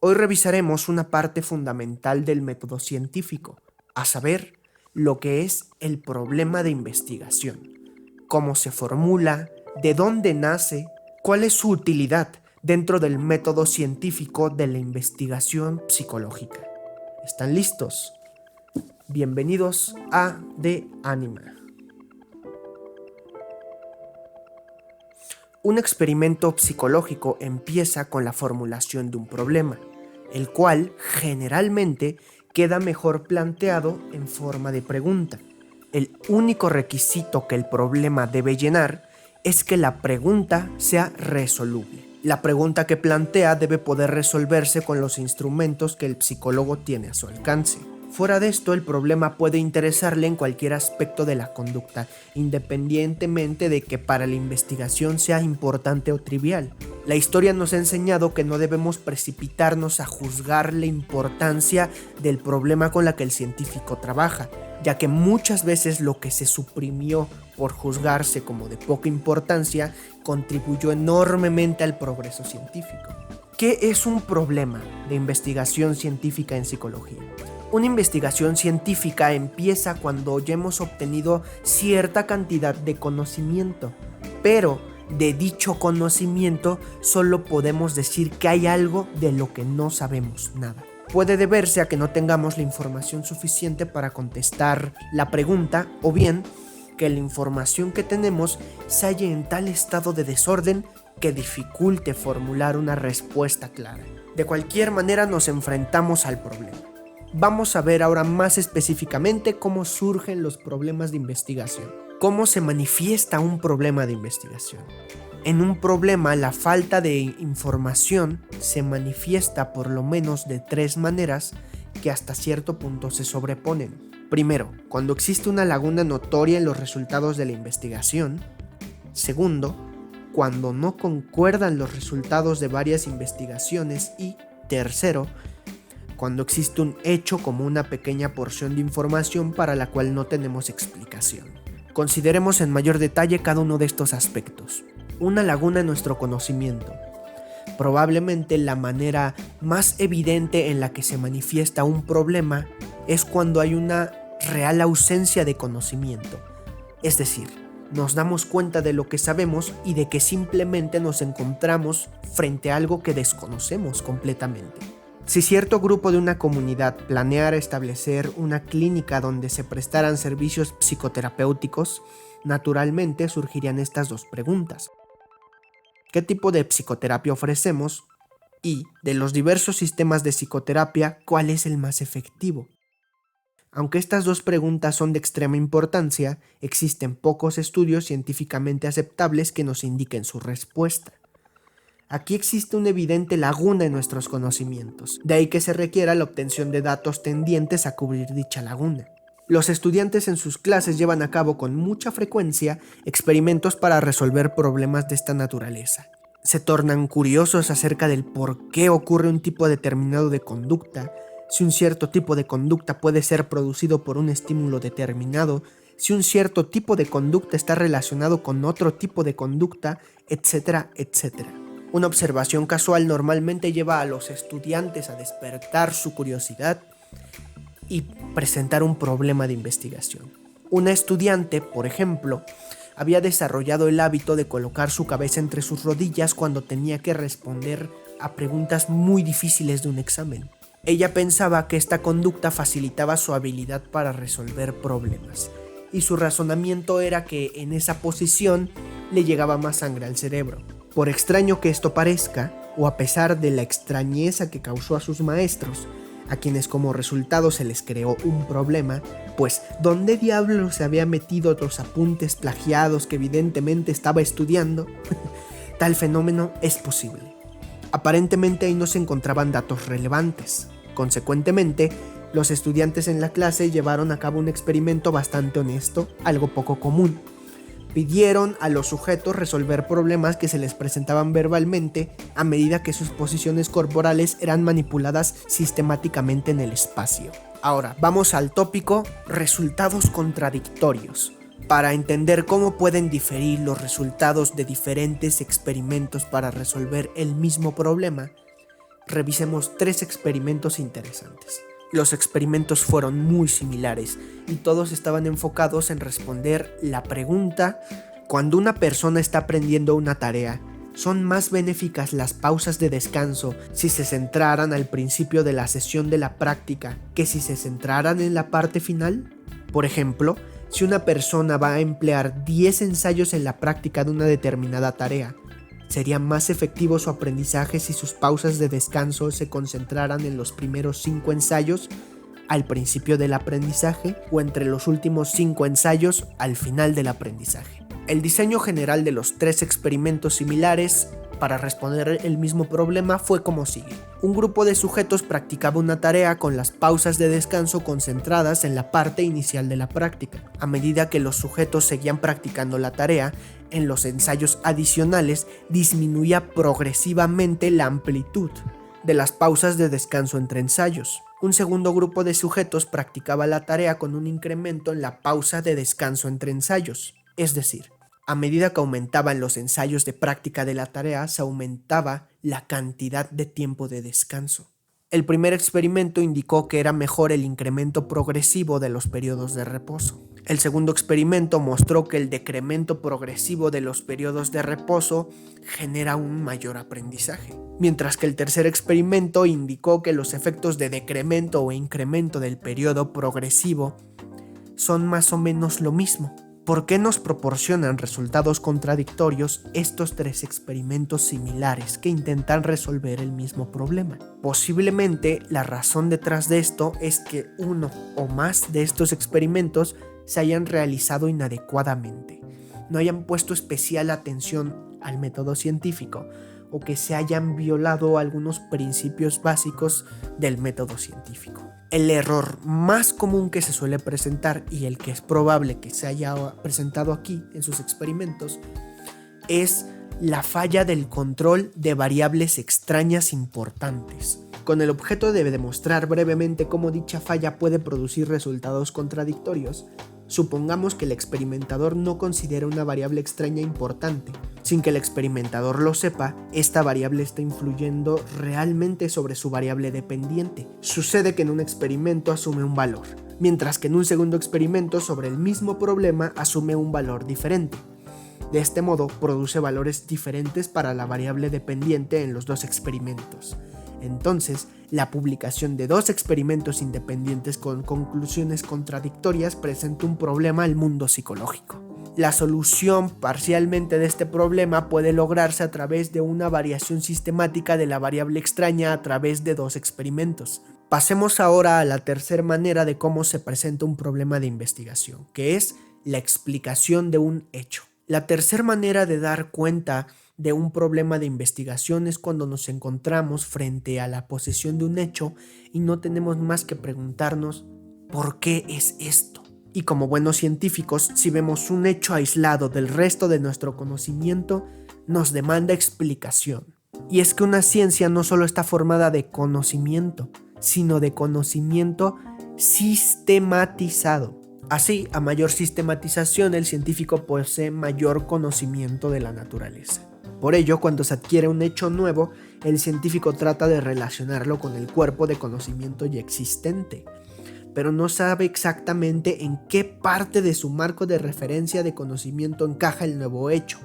Hoy revisaremos una parte fundamental del método científico, a saber, lo que es el problema de investigación, cómo se formula, de dónde nace, cuál es su utilidad dentro del método científico de la investigación psicológica. ¿Están listos? Bienvenidos a The Anima. Un experimento psicológico empieza con la formulación de un problema, el cual generalmente queda mejor planteado en forma de pregunta. El único requisito que el problema debe llenar es que la pregunta sea resoluble. La pregunta que plantea debe poder resolverse con los instrumentos que el psicólogo tiene a su alcance. Fuera de esto, el problema puede interesarle en cualquier aspecto de la conducta, independientemente de que para la investigación sea importante o trivial. La historia nos ha enseñado que no debemos precipitarnos a juzgar la importancia del problema con la que el científico trabaja, ya que muchas veces lo que se suprimió por juzgarse como de poca importancia contribuyó enormemente al progreso científico. ¿Qué es un problema de investigación científica en psicología? Una investigación científica empieza cuando ya hemos obtenido cierta cantidad de conocimiento, pero de dicho conocimiento solo podemos decir que hay algo de lo que no sabemos nada. Puede deberse a que no tengamos la información suficiente para contestar la pregunta, o bien que la información que tenemos se halle en tal estado de desorden que dificulte formular una respuesta clara. De cualquier manera nos enfrentamos al problema. Vamos a ver ahora más específicamente cómo surgen los problemas de investigación. ¿Cómo se manifiesta un problema de investigación? En un problema, la falta de información se manifiesta por lo menos de 3 maneras que hasta cierto punto se sobreponen. Primero, cuando existe una laguna notoria en los resultados de la investigación. Segundo, cuando no concuerdan los resultados de varias investigaciones. Y tercero, cuando existe un hecho como una pequeña porción de información para la cual no tenemos explicación. Consideremos en mayor detalle cada uno de estos aspectos. Una laguna en nuestro conocimiento. Probablemente la manera más evidente en la que se manifiesta un problema es cuando hay una real ausencia de conocimiento. Es decir, nos damos cuenta de lo que sabemos y de que simplemente nos encontramos frente a algo que desconocemos completamente. Si cierto grupo de una comunidad planeara establecer una clínica donde se prestaran servicios psicoterapéuticos, naturalmente surgirían estas 2 preguntas. ¿Qué tipo de psicoterapia ofrecemos? Y, de los diversos sistemas de psicoterapia, ¿cuál es el más efectivo? Aunque estas 2 preguntas son de extrema importancia, existen pocos estudios científicamente aceptables que nos indiquen su respuesta. Aquí existe una evidente laguna en nuestros conocimientos, de ahí que se requiera la obtención de datos tendientes a cubrir dicha laguna. Los estudiantes en sus clases llevan a cabo con mucha frecuencia experimentos para resolver problemas de esta naturaleza. Se tornan curiosos acerca del por qué ocurre un tipo determinado de conducta, si un cierto tipo de conducta puede ser producido por un estímulo determinado, si un cierto tipo de conducta está relacionado con otro tipo de conducta, etcétera, etcétera. Una observación casual normalmente lleva a los estudiantes a despertar su curiosidad y presentar un problema de investigación. Una estudiante, por ejemplo, había desarrollado el hábito de colocar su cabeza entre sus rodillas cuando tenía que responder a preguntas muy difíciles de un examen. Ella pensaba que esta conducta facilitaba su habilidad para resolver problemas, y su razonamiento era que en esa posición le llegaba más sangre al cerebro. Por extraño que esto parezca, o a pesar de la extrañeza que causó a sus maestros, a quienes como resultado se les creó un problema, pues ¿dónde diablos se había metido los apuntes plagiados que evidentemente estaba estudiando? Tal fenómeno es posible. Aparentemente ahí no se encontraban datos relevantes. Consecuentemente, los estudiantes en la clase llevaron a cabo un experimento bastante honesto, algo poco común. Pidieron a los sujetos resolver problemas que se les presentaban verbalmente a medida que sus posiciones corporales eran manipuladas sistemáticamente en el espacio. Ahora, vamos al tópico resultados contradictorios, para entender cómo pueden diferir los resultados de diferentes experimentos para resolver el mismo problema. revisemos 3 experimentos interesantes. Los experimentos fueron muy similares y todos estaban enfocados en responder la pregunta: cuando una persona está aprendiendo una tarea, ¿son más benéficas las pausas de descanso si se centraran al principio de la sesión de la práctica que si se centraran en la parte final? Por ejemplo, si una persona va a emplear 10 ensayos en la práctica de una determinada tarea, ¿sería más efectivo su aprendizaje si sus pausas de descanso se concentraran en los primeros 5 ensayos al principio del aprendizaje o entre los últimos 5 ensayos al final del aprendizaje? El diseño general de los 3 experimentos similares para responder el mismo problema fue como sigue. Un grupo de sujetos practicaba una tarea con las pausas de descanso concentradas en la parte inicial de la práctica. A medida que los sujetos seguían practicando la tarea, en los ensayos adicionales disminuía progresivamente la amplitud de las pausas de descanso entre ensayos. Un segundo grupo de sujetos practicaba la tarea con un incremento en la pausa de descanso entre ensayos, es decir, a medida que aumentaban los ensayos de práctica de la tarea, se aumentaba la cantidad de tiempo de descanso. El primer experimento indicó que era mejor el incremento progresivo de los periodos de reposo. El segundo experimento mostró que el decremento progresivo de los periodos de reposo genera un mayor aprendizaje, mientras que el tercer experimento indicó que los efectos de decremento o incremento del periodo progresivo son más o menos lo mismo. ¿Por qué nos proporcionan resultados contradictorios estos 3 experimentos similares que intentan resolver el mismo problema? Posiblemente la razón detrás de esto es que uno o más de estos experimentos se hayan realizado inadecuadamente, no hayan puesto especial atención al método científico o que se hayan violado algunos principios básicos del método científico. El error más común que se suele presentar y el que es probable que se haya presentado aquí en sus experimentos es la falla del control de variables extrañas importantes, con el objeto de demostrar brevemente cómo dicha falla puede producir resultados contradictorios. Supongamos que el experimentador no considera una variable extraña importante. Sin que el experimentador lo sepa, esta variable está influyendo realmente sobre su variable dependiente. Sucede que en un experimento asume un valor, mientras que en un segundo experimento sobre el mismo problema asume un valor diferente. De este modo, produce valores diferentes para la variable dependiente en los 2 experimentos. Entonces, la publicación de 2 experimentos independientes con conclusiones contradictorias presenta un problema al mundo psicológico. La solución parcialmente de este problema puede lograrse a través de una variación sistemática de la variable extraña a través de 2 experimentos. Pasemos ahora a la tercera manera de cómo se presenta un problema de investigación, que es la explicación de un hecho. La tercera manera de dar cuenta de un problema de investigación es cuando nos encontramos frente a la posesión de un hecho y no tenemos más que preguntarnos ¿por qué es esto? Y como buenos científicos, si vemos un hecho aislado del resto de nuestro conocimiento, nos demanda explicación. Y es que una ciencia no solo está formada de conocimiento, sino de conocimiento sistematizado. Así, a mayor sistematización, el científico posee mayor conocimiento de la naturaleza. Por ello, cuando se adquiere un hecho nuevo, el científico trata de relacionarlo con el cuerpo de conocimiento ya existente, pero no sabe exactamente en qué parte de su marco de referencia de conocimiento encaja el nuevo hecho,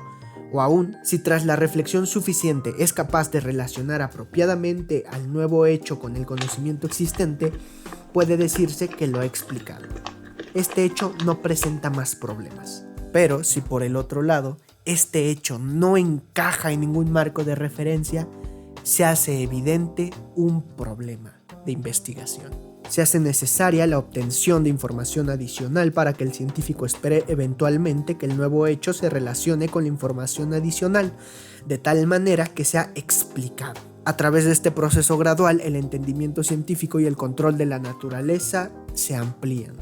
o aún, si tras la reflexión suficiente es capaz de relacionar apropiadamente al nuevo hecho con el conocimiento existente, puede decirse que lo ha explicado. Este hecho no presenta más problemas. Pero si por el otro lado, este hecho no encaja en ningún marco de referencia, se hace evidente un problema de investigación. Se hace necesaria la obtención de información adicional para que el científico espere eventualmente que el nuevo hecho se relacione con la información adicional, de tal manera que sea explicado. A través de este proceso gradual, el entendimiento científico y el control de la naturaleza se amplían.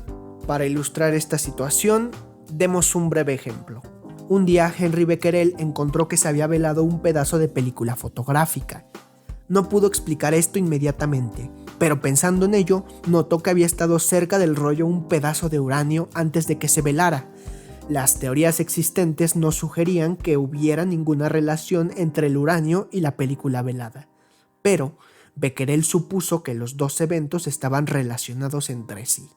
Para ilustrar esta situación, demos un breve ejemplo. Un día Henri Becquerel encontró que se había velado un pedazo de película fotográfica. No pudo explicar esto inmediatamente, pero pensando en ello, notó que había estado cerca del rollo un pedazo de uranio antes de que se velara. Las teorías existentes no sugerían que hubiera ninguna relación entre el uranio y la película velada. Pero, Becquerel supuso que los dos eventos estaban relacionados entre sí.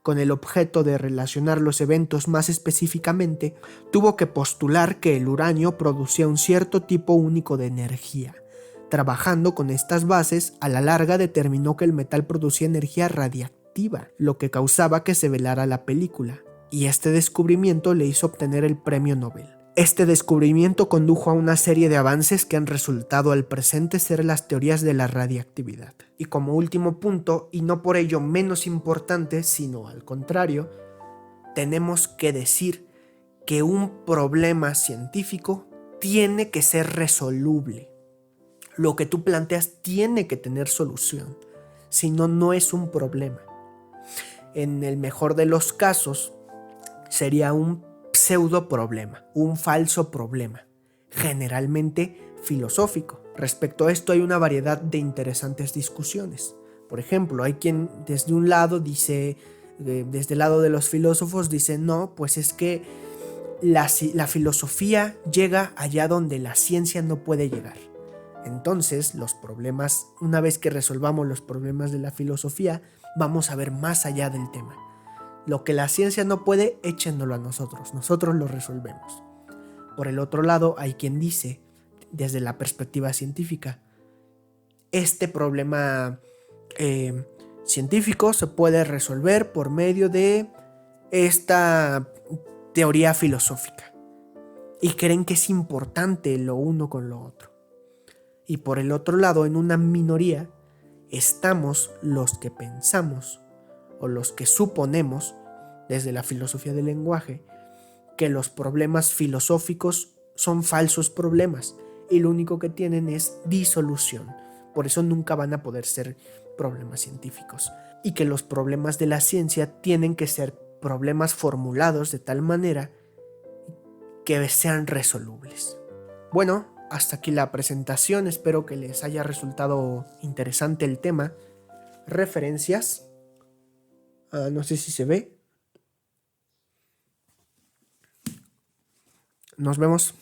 Con el objeto de relacionar los eventos más específicamente, tuvo que postular que el uranio producía un cierto tipo único de energía. Trabajando con estas bases, a la larga determinó que el metal producía energía radiactiva, lo que causaba que se velara la película, y este descubrimiento le hizo obtener el premio Nobel. Este descubrimiento condujo a una serie de avances que han resultado al presente ser las teorías de la radiactividad. Y como último punto, y no por ello menos importante, sino al contrario, tenemos que decir que un problema científico tiene que ser resoluble. Lo que tú planteas tiene que tener solución, si no, no es un problema. En el mejor de los casos, sería un pseudo problema, un falso problema, generalmente filosófico. Respecto a esto hay una variedad de interesantes discusiones. Por ejemplo, hay quien desde un lado dice, desde el lado de los filósofos dice, no, pues es que la filosofía llega allá donde la ciencia no puede llegar. Entonces, los problemas, una vez que resolvamos los problemas de la filosofía, vamos a ver más allá del tema. Lo que la ciencia no puede, échenlo a nosotros lo resolvemos. Por el otro lado, hay quien dice, desde la perspectiva científica, este problema científico se puede resolver por medio de esta teoría filosófica. Y creen que es importante lo uno con lo otro. Y por el otro lado, en una minoría, estamos los que pensamos o los que suponemos, desde la filosofía del lenguaje, que los problemas filosóficos son falsos problemas y lo único que tienen es disolución. Por eso nunca van a poder ser problemas científicos. Y que los problemas de la ciencia tienen que ser problemas formulados de tal manera que sean resolubles. Bueno, hasta aquí la presentación. Espero que les haya resultado interesante el tema. Referencias. No sé si se ve. Nos vemos.